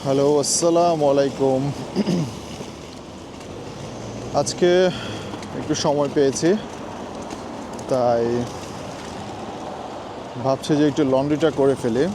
Hello, আসসালামু আলাইকুম। আজকে একটু সময় পেয়েছি, তাই ভাবছি যে একটু লন্ড্রিটা করে ফেলি।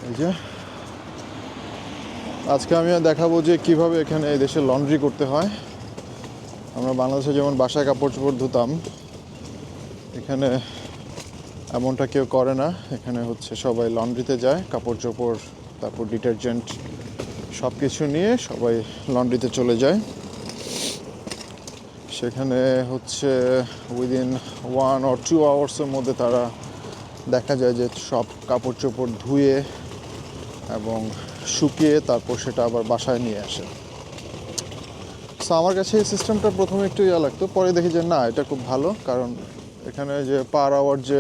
এই যে আজকে আমি দেখাবো যে কীভাবে এখানে এই দেশে লন্ড্রি করতে হয়। আমরা বাংলাদেশে যেমন বাসায় কাপড় চোপড় ধুতাম, এখানে এমনটা কেউ করে না। এখানে হচ্ছে সবাই লন্ড্রিতে যায়, কাপড় চোপড়, তারপর ডিটারজেন্ট সব কিছু নিয়ে সবাই লন্ড্রিতে চলে যায়। সেখানে হচ্ছে উইদিন 1 or 2 আওয়ার্সের মধ্যে তারা দেখা যায় যে সব কাপড় চোপড় ধুয়ে এবং শুকিয়ে তারপর সেটা আবার বাসায় নিয়ে আসে। সো আমার কাছে এই সিস্টেমটা প্রথমে একটু লাগতো, পরে দেখি যে না, এটা খুব ভালো। কারণ এখানে যে পার আওয়ার যে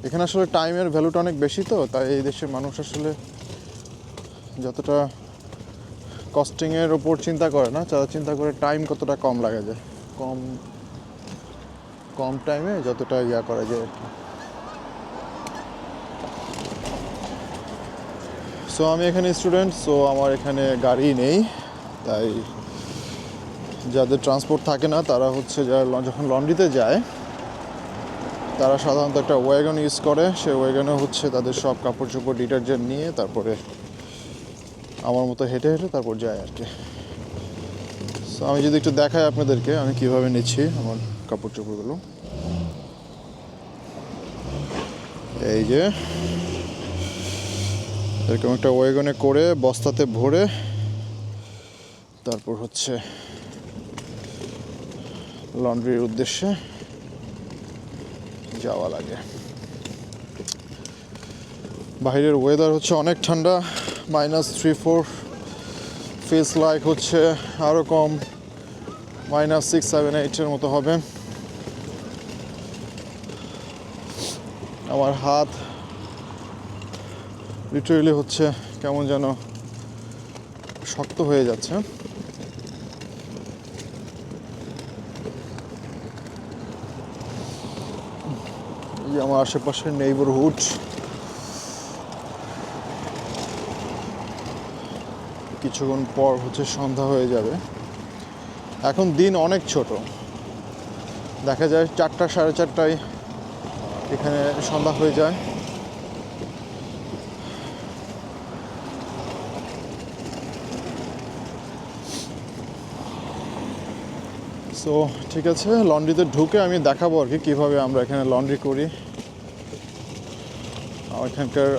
এখানে আসলে টাইমের ভ্যালুটা অনেক বেশি, তো তাই এই দেশের মানুষ আসলে যতটা কস্টিংয়ের ওপর চিন্তা করে না, তারা চিন্তা করে টাইম কতটা কম লাগা যায়, কম টাইমে যতটা করা যায় আর কি। সো আমি এখানে স্টুডেন্ট, সো আমার এখানে গাড়ি নেই। তাই যাদের ট্রান্সপোর্ট থাকে না তারা হচ্ছে যারা যখন লন্ড্রিতে যায় তারা সাধারণত একটা ওয়াগন ইউজ করে। সেই ওয়াগনে হচ্ছে তাদের সব কাপড় চোপড় ডিটারজেন্ট নিয়ে তারপরে আমার মতো হেঁটে হেঁটে তারপর যায় আর কি। সো আমি যদি একটু দেখাই আপনাদেরকে আমি কীভাবে নিচ্ছি আমার কাপড় চোপড়গুলো। এই যে এরকম একটা ওয়াগনে করে বস্তাতে ভরে তারপর হচ্ছে লন্ড্রির উদ্দেশ্যে যাওয়া লাগে। বাইরের ওয়েদার হচ্ছে অনেক ঠান্ডা, -3-4, ফিলস লাইক হচ্ছে আরও কম, -6-7-8 মতো হবে। আমার হাত লিটারেলি হচ্ছে কেমন যেন শক্ত হয়ে যাচ্ছে। এই আমার আশেপাশের নেইবারহুড, কিছুক্ষণ পর হচ্ছে সন্ধ্যা হয়ে যাবে। এখন দিন অনেক ছোট, দেখা যায় 4টা 4:30টায় এখানে সন্ধ্যা হয়ে যায়। সো ঠিক আছে, লন্ড্রিতে ঢুকে আমি দেখাবো আর কি কীভাবে আমরা এখানে লন্ড্রি করি। এখানকার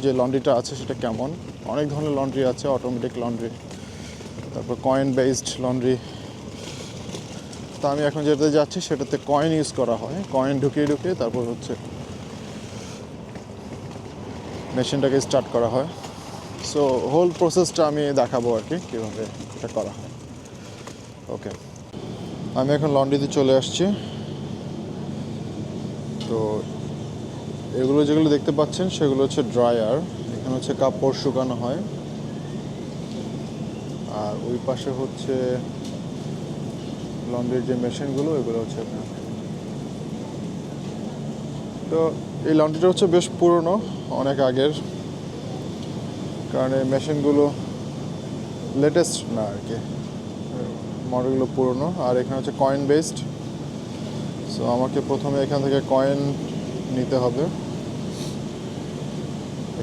যে লন্ড্রিটা আছে সেটা কেমন। অনেক ধরনের লন্ড্রি আছে, অটোমেটিক লন্ড্রি, তারপর কয়েন বেসড লন্ড্রি। তা আমি এখন যেটাতে যাচ্ছি সেটাতে কয়েন ইউজ করা হয়, কয়েন ঢুকিয়ে ঢুকিয়ে তারপর হচ্ছে মেশিনটাকে স্টার্ট করা হয়। সো হোল প্রসেসটা আমি দেখাবো আর কি কীভাবে এটা করা হয়। ওকে, আমি এখন লন্ড্রিতে চলে আসছি। তো এগুলো যেগুলো দেখতে পাচ্ছেন সেগুলো হচ্ছে ড্রায়ার। এখানে হচ্ছে কাপড় শুকানো হয়। আর ওই পাশে হচ্ছে লন্ড্রির যে মেশিনগুলো, এগুলো হচ্ছে আপনার। তো এই লন্ড্রিটা হচ্ছে বেশ পুরনো, অনেক আগের, কারণ এই মেশিনগুলো লেটেস্ট না আর কি, মডেলগুলো পুরনো। আর এখানে হচ্ছে কয়েন বেসড। সো আমাকে প্রথমে এখান থেকে কয়েন নিতে হবে।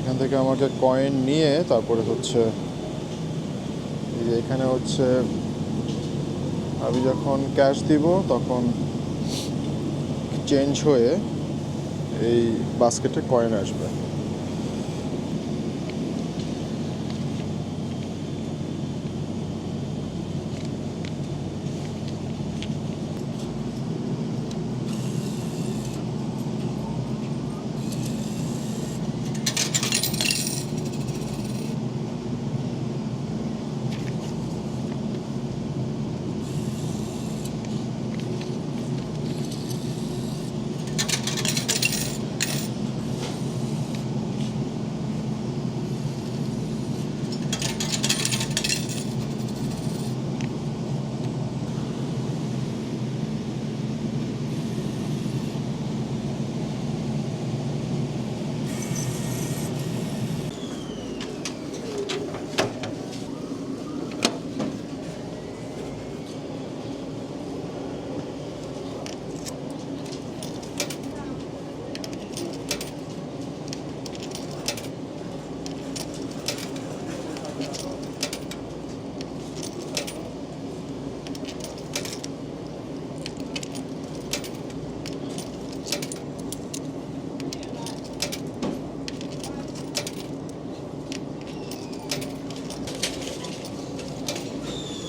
এখান থেকে আমাকে কয়েন নিয়ে তারপরে হচ্ছে এই যে এখানে হচ্ছে আমি যখন ক্যাশ দিব তখন চেঞ্জ হয়ে এই বাস্কেটে কয়েন আসবে।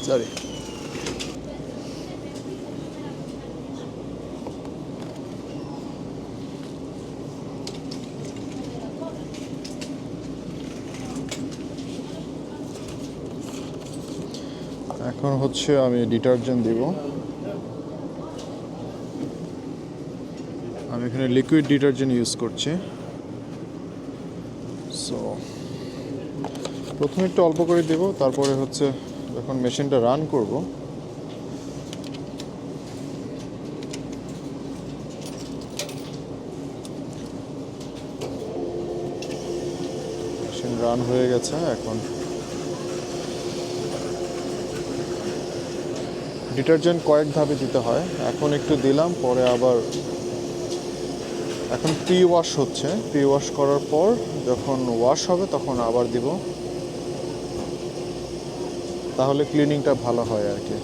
সরি। এখন হচ্ছে আমি ডিটারজেন্ট দিব। আমি এখানে লিকুইড ডিটারজেন্ট ইউজ করছি। সো প্রথমে একটু অল্প করে দেব, তারপরে হচ্ছে যখন মেশিনটা রান করব মেশিন রান হয়ে গেছে। এখন ডিটারজেন্ট কয়েক ধাপে দিতে হয়, এখন একটু দিলাম, পরে আবার এখন প্রি ওয়াশ হচ্ছে। প্রি ওয়াশ করার পর যখন ওয়াশ হবে তখন আবার দিব, তাহলে ক্লিনিংটা ভালো হয় আর কি।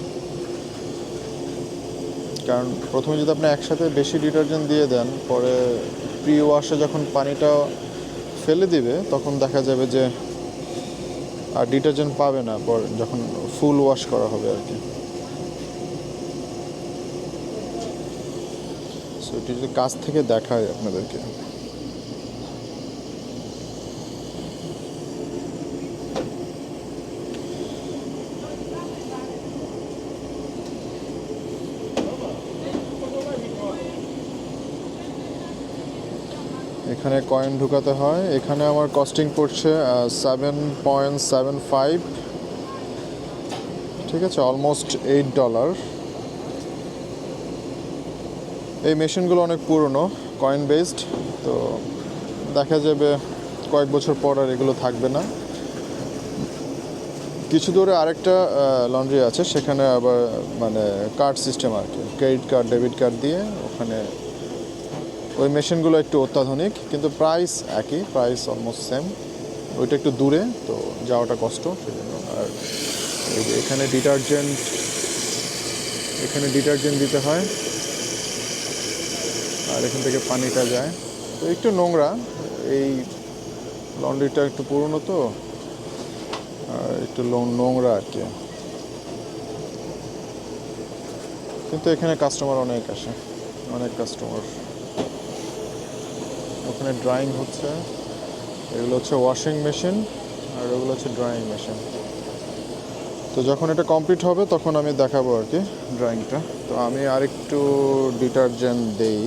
কারণ প্রথমে যদি আপনি একসাথে বেশি ডিটারজেন্ট দিয়ে দেন, পরে প্রি ওয়াশে যখন পানিটা ফেলে দিবে তখন দেখা যাবে যে আর ডিটারজেন্ট পাবে না পর যখন ফুল ওয়াশ করা হবে আর কি। সো এটি যদি কাছ থেকে দেখায় আপনাদেরকে, এখানে কয়েন ঢুকাতে হয়। এখানে আমার কস্টিং পড়ছে 7.75, ঠিক আছে, অলমোস্ট $8। এই মেশিনগুলো অনেক পুরনো, কয়েন বেসড, তো দেখা যাবে কয়েক বছর পর আর এগুলো থাকবে না। কিছু দূরে আরেকটা লন্ড্রি আছে, সেখানে আবার মানে কার্ড সিস্টেম আর কি, ক্রেডিট কার্ড ডেবিট কার্ড দিয়ে ওখানে। ওই মেশিনগুলো একটু অত্যাধুনিক, কিন্তু প্রাইস একই, প্রাইস অলমোস্ট সেম। ওইটা একটু দূরে, তো যাওয়াটা কষ্ট সেজন্য। আর এই যে এখানে ডিটারজেন্ট দিতে হয়, আর এখান থেকে পানিটা যায়, তো একটু নোংরা। এই লন্ড্রিটা একটু পুরনো তো, আর একটু নোংরা আর কি। কিন্তু এখানে কাস্টমার অনেক আসে, অনেক কাস্টমার। ওখানে ড্রাইং হচ্ছে, এগুলো হচ্ছে ওয়াশিং মেশিন, আর ওগুলো হচ্ছে ড্রাইং মেশিন। তো যখন এটা কমপ্লিট হবে তখন আমি দেখাবো আর কি ড্রাইংটা। তো আমি আরেকটু ডিটারজেন্ট দেই।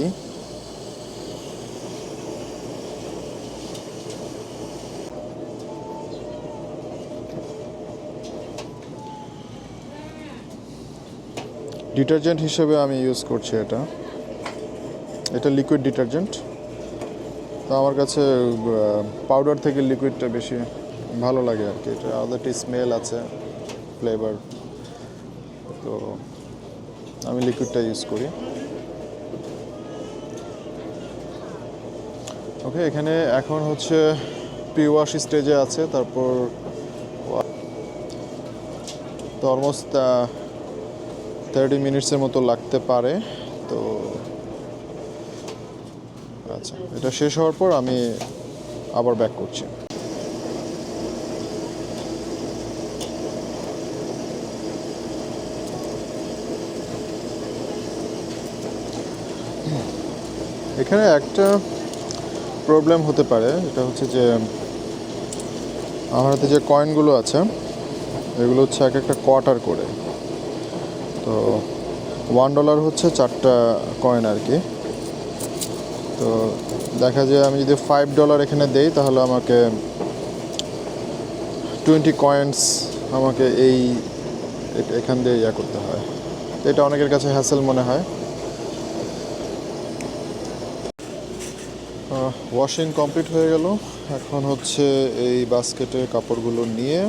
ডিটারজেন্ট হিসেবে আমি ইউজ করছি এটা লিকুইড ডিটারজেন্ট। তো আমার কাছে পাউডার থেকে লিকুইডটা বেশি ভালো লাগে আর কি। এটা আলাদা স্মেল আছে, ফ্লেভার, তো আমি লিকুইডটা ইউজ করি। ওকে, এখানে এখন হচ্ছে প্রি ওয়াশ স্টেজে আছে, তারপর তো অলমোস্ট 30 মিনিটসের মতো লাগতে পারে। তো আচ্ছা, এটা শেষ হওয়ার পর আমি আবার ব্যাক করছি। এখানে একটা প্রবলেম হতে পারে, এটা হচ্ছে যে আমার হাতে যে কয়েনগুলো আছে এগুলো হচ্ছে এক একটা কোয়ার্টার করে। তো $1 হচ্ছে 4টা কয়েন আর কি। তো দেখা যায় আমি যদি $5 এখানে দেই তাহলে আমাকে 20 কয়েন্স আমাকে এখান দিয়ে করতে হয়। এটা অনেকের কাছে হ্যাসেল মনে হয়। ওয়াশিং কমপ্লিট হয়ে গেল। এখন হচ্ছে এই বাস্কেটে কাপড়গুলো নিয়ে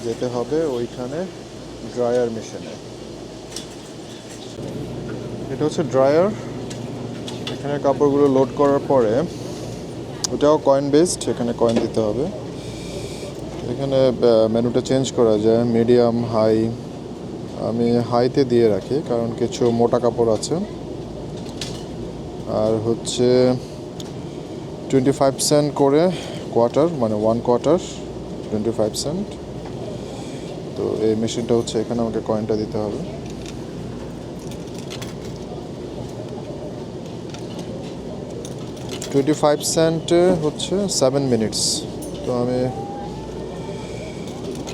যেতে হবে ওইখানে ড্রায়ার মেশিনে। এটা হচ্ছে ড্রায়ার। এখানে কাপড়গুলো লোড করার পরে, ওটাও কয়েন বেসড, এখানে কয়েন দিতে হবে। এখানে মেনুটা চেঞ্জ করা যায়, মিডিয়াম, হাই। আমি হাইতে দিয়ে রাখি কারণ কিছু মোটা কাপড় আছে। আর হচ্ছে 25 সেন্ট করে কোয়ার্টার, মানে 1 কোয়ার্টার 25 সেন্ট। তো তো এই মেশিনটা হচ্ছে এখানে আমাকে কয়েনটা দিতে হবে। $0.25 হচ্ছে 7 মিনিটস। তো আমি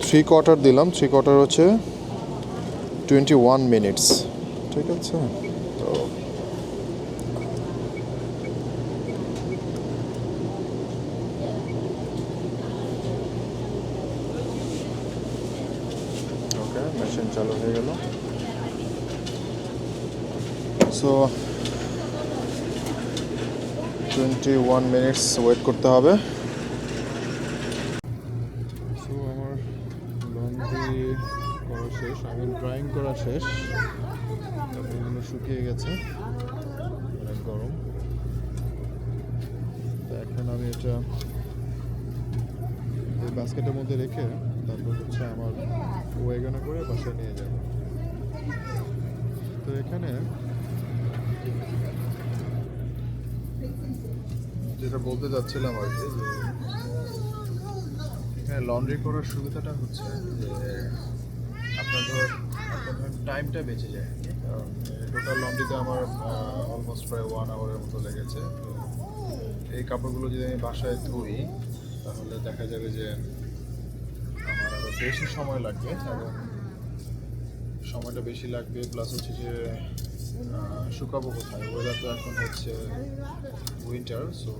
3/4 দিলাম, 3/4 হচ্ছে 21 মিনিটস। ঠিক আছে, তো ওকে, মেশিন চালু হয়ে গেল। সো 21 মিনিটস ওয়েট করতে হবে। সো আমার লন্ড্রি করা শেষ, ড্রাইং করা শেষ, কাপড়গুলো শুকিয়ে গেছে, অনেক গরম। তো এখন আমি এটা এই বাস্কেটের মধ্যে রেখে তারপর হচ্ছে আমার ওয়েগনে করে বাসায় নিয়ে যাব। তো এখানে যেটা বলতে যাচ্ছিলাম আর কি, যে এখানে লন্ড্রি করার সুবিধাটা হচ্ছে যে আপনার টাইমটা বেঁচে যায়। কারণ টোটাল লন্ড্রিতে আমার অলমোস্ট প্রায় 1 আওয়ারের মতো লেগেছে। তো এই কাপড়গুলো যদি আমি বাসায় ধুই তাহলে দেখা যাবে যে আমার আরও বেশি সময় লাগবে, এবং সময়টা বেশি লাগবে, প্লাস হচ্ছে যে শুকাবো কোথায়? ওয়েদার তো এখন হচ্ছে উইন্টার, সো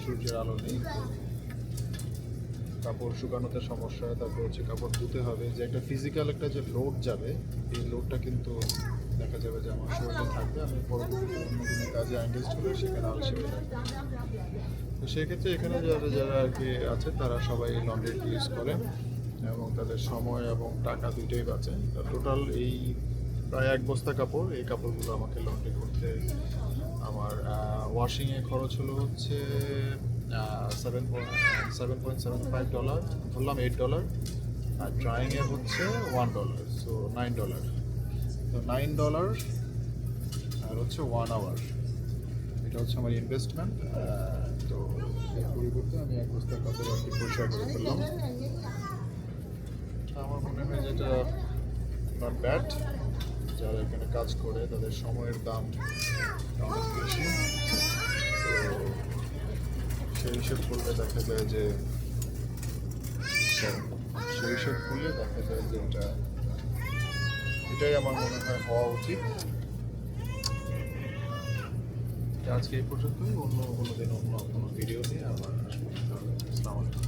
সূর্যের আলো নেই, কাপড় শুকানোতে সমস্যা। তারপর হচ্ছে কাপড় ধুতে হবে, যে একটা ফিজিক্যাল একটা যে লোড যাবে, এই লোডটা কিন্তু দেখা যাবে যে আমার শরীরে থাকবে। আমি পরবর্তীতে অন্য কোনো কাজে এঙ্গেজ হলে সেখানে আলসে হয়ে যাবে। তো সেক্ষেত্রে এখানে যারা যারা আর কি আছে তারা সবাই লন্ড্রি ইউজ করে, এবং তাদের সময় এবং টাকা দুইটাই বাঁচে। টোটাল এই প্রায় 1 বস্তা কাপড়, এই কাপড়গুলো আমাকে লন্ড্রি করতে আমার ওয়াশিংয়ে খরচ হলো হচ্ছে $7.75, ধরলাম $8, আর ড্রাইংয়ে হচ্ছে $1, সো $9। তো $9 আর হচ্ছে 1 আওয়ার, এটা হচ্ছে আমার ইনভেস্টমেন্ট। তো এর পরিবর্তে আমি 1 বস্তা কাপড় আর কি পরিষ্কার করে ফেললাম। আমার মনে হয় যেটা নট ব্যাড। যারা এখানে কাজ করে তাদের সময়ের দাম অনেক বেশি, তো সেই হিসেব করলে দেখা যায় যে এটাই আমার মনে হয় হওয়া উচিত। আজকে এই পর্যন্তই, অন্য কোনো দিন অন্য কোনো ভিডিও নিয়ে আবার আসবো। আসসালামু আলাইকুম।